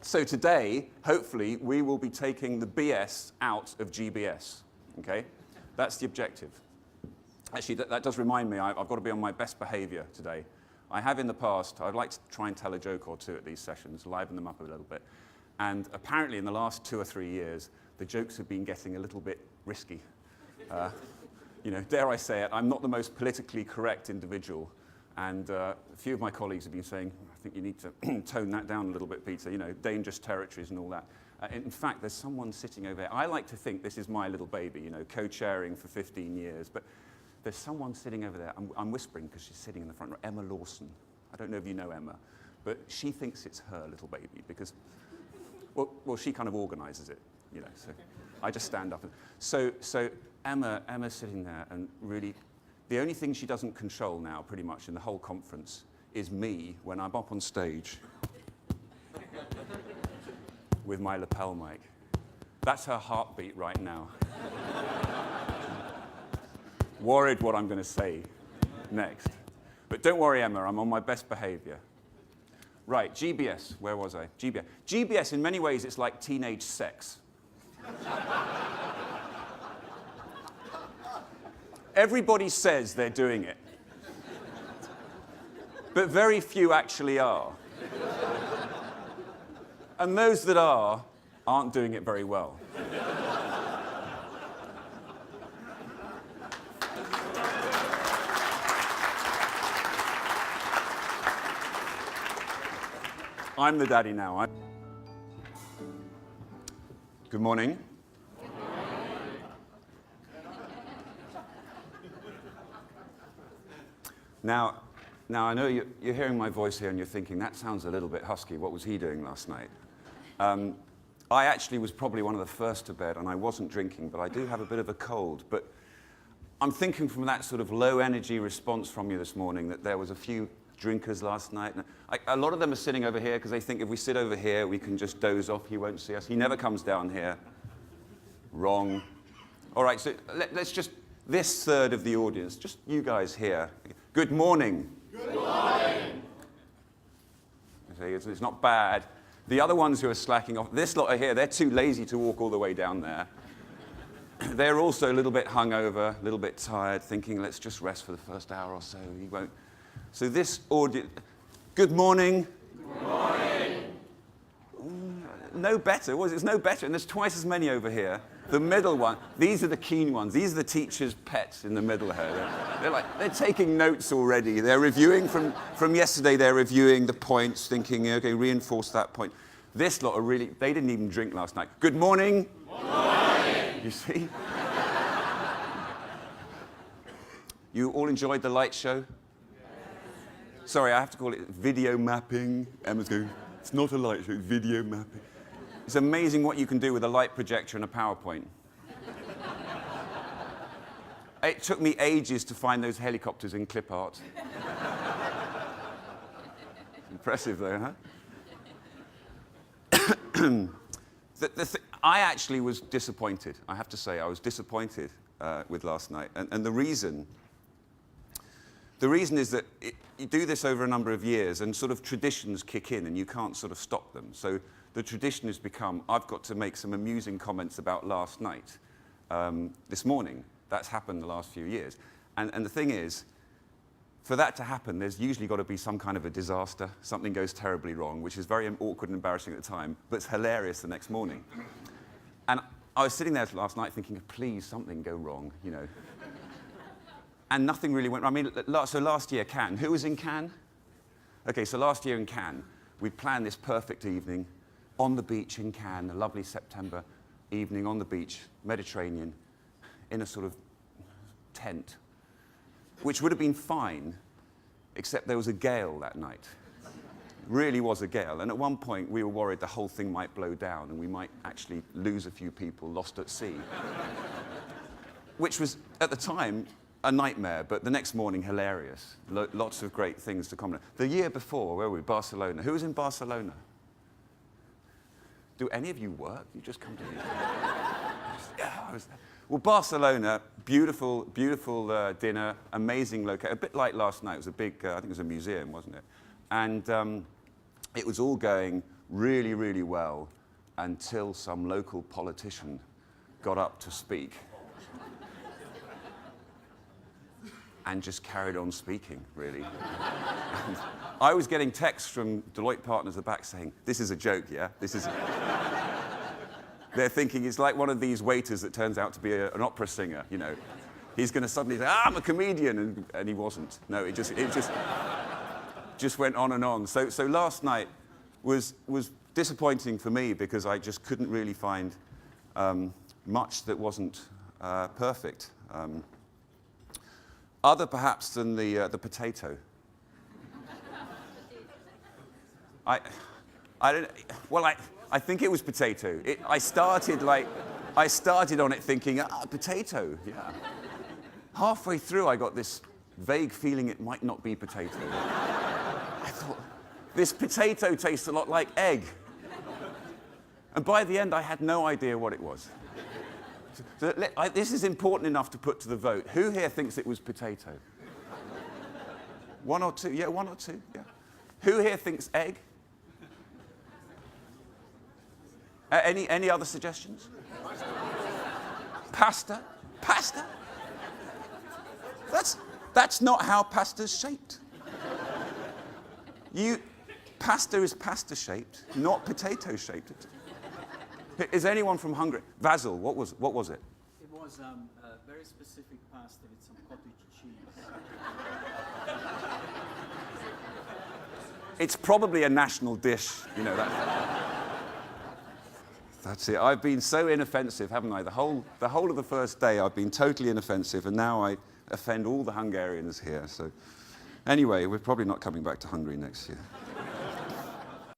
So today, hopefully, we will be taking the BS out of GBS, okay? That's the objective. Actually, that does remind me, I've got to be on my best behavior today. I have in the past, I'd like to try and tell a joke or two at these sessions, liven them up a little bit. And apparently in the last 2 or 3 years, the jokes have been getting a little bit risky. You know, dare I say it, I'm not the most politically correct individual. And a few of my colleagues have been saying, I think you need to tone that down a little bit, Peter, you know, dangerous territories and all that. In fact, there's someone sitting over there. I like to think this is my little baby, you know, co-chairing for 15 years. But there's someone sitting over there. I'm whispering because she's sitting in the front row, Emma Lawson. I don't know if you know Emma, but she thinks it's her little baby because, well, she kind of organizes it, you know, so I just stand up. So Emma's sitting there and really, the only thing she doesn't control now, pretty much, in the whole conference, is me when I'm up on stage with my lapel mic. That's her heartbeat right now. Worried what I'm going to say next. But don't worry, Emma, I'm on my best behavior. Right, GBS, where was I? GBS. GBS, in many ways, it's like teenage sex. Everybody says they're doing it, but very few actually are. And those that aren't doing it very well. I'm the daddy now. Good morning. Now I know you're hearing my voice here and you're thinking, that sounds a little bit husky. What was he doing last night? I actually was probably one of the first to bed, and I wasn't drinking, but I do have a bit of a cold. But I'm thinking from that sort of low-energy response from you this morning that there was a few drinkers last night. And a lot of them are sitting over here because they think if we sit over here, we can just doze off. He won't see us. He never comes down here. Wrong. All right, so let's just, this third of the audience, just you guys here. Good morning. Good morning. It's not bad. The other ones who are slacking off, this lot are here, they're too lazy to walk all the way down there. They're also a little bit hungover, a little bit tired, thinking, let's just rest for the first hour or so. He won't. So this audience, good morning. Good morning. No better, was it? It's no better, and there's twice as many over here. The middle one, these are the keen ones. These are the teachers' pets in the middle here. They're taking notes already. They're reviewing from yesterday, they're reviewing the points, thinking, okay, reinforce that point. This lot are really, they didn't even drink last night. Good morning. Good morning. You see? You all enjoyed the light show? Sorry, I have to call it video mapping. Emma's going, it's not a light show, it's video mapping. It's amazing what you can do with a light projector and a PowerPoint. It took me ages to find those helicopters in clip art. Impressive though, huh? I actually was disappointed. I have to say, I was disappointed with last night. And the reason is that you do this over a number of years and sort of traditions kick in and you can't sort of stop them. So the tradition has become, I've got to make some amusing comments about last night, this morning. That's happened the last few years. And the thing is, for that to happen, there's usually got to be some kind of a disaster. Something goes terribly wrong, which is very awkward and embarrassing at the time, but it's hilarious the next morning. And I was sitting there last night thinking, please, something go wrong, you know. And nothing really went wrong. I mean, so last year, Cannes. Who was in Cannes? Okay, so last year in Cannes, we planned this perfect evening on the beach in Cannes, a lovely September evening on the beach, Mediterranean, in a sort of tent, which would have been fine, except there was a gale that night. Really was a gale. And at one point, we were worried the whole thing might blow down and we might actually lose a few people lost at sea. Which was, at the time, a nightmare, but the next morning, hilarious. Lots of great things to comment. The year before, where were we? Barcelona. Who was in Barcelona? Do any of you work? You just come to me. Yeah, I was there. Well, Barcelona, beautiful, beautiful dinner, amazing location. A bit like last night. It was a big, I think it was a museum, wasn't it? And it was all going really, really well until some local politician got up to speak and just carried on speaking, really. And I was getting texts from Deloitte partners at the back saying, "This is a joke, yeah? This is..." They're thinking it's like one of these waiters that turns out to be an opera singer, you know. He's going to suddenly say, "I'm a comedian," and he wasn't. No, it just went on and on. So last night was disappointing for me because I just couldn't really find much that wasn't perfect. Other perhaps than the potato. I don't. Well, I think it was potato. I started on it thinking, potato, yeah. Halfway through, I got this vague feeling it might not be potato. I thought, this potato tastes a lot like egg. And by the end, I had no idea what it was. So this is important enough to put to the vote. Who here thinks it was potato? One or two? Yeah, one or two, yeah. Who here thinks egg? Any other suggestions? Pasta? Pasta? That's not how pasta's shaped. Pasta is pasta shaped, not potato shaped. Is anyone from Hungary? Vasil, what was it? It was a very specific pasta with some cottage cheese. It's probably a national dish, you know that. That's it. I've been so inoffensive, haven't I? The whole of the first day I've been totally inoffensive, and now I offend all the Hungarians here. So anyway, we're probably not coming back to Hungary next year.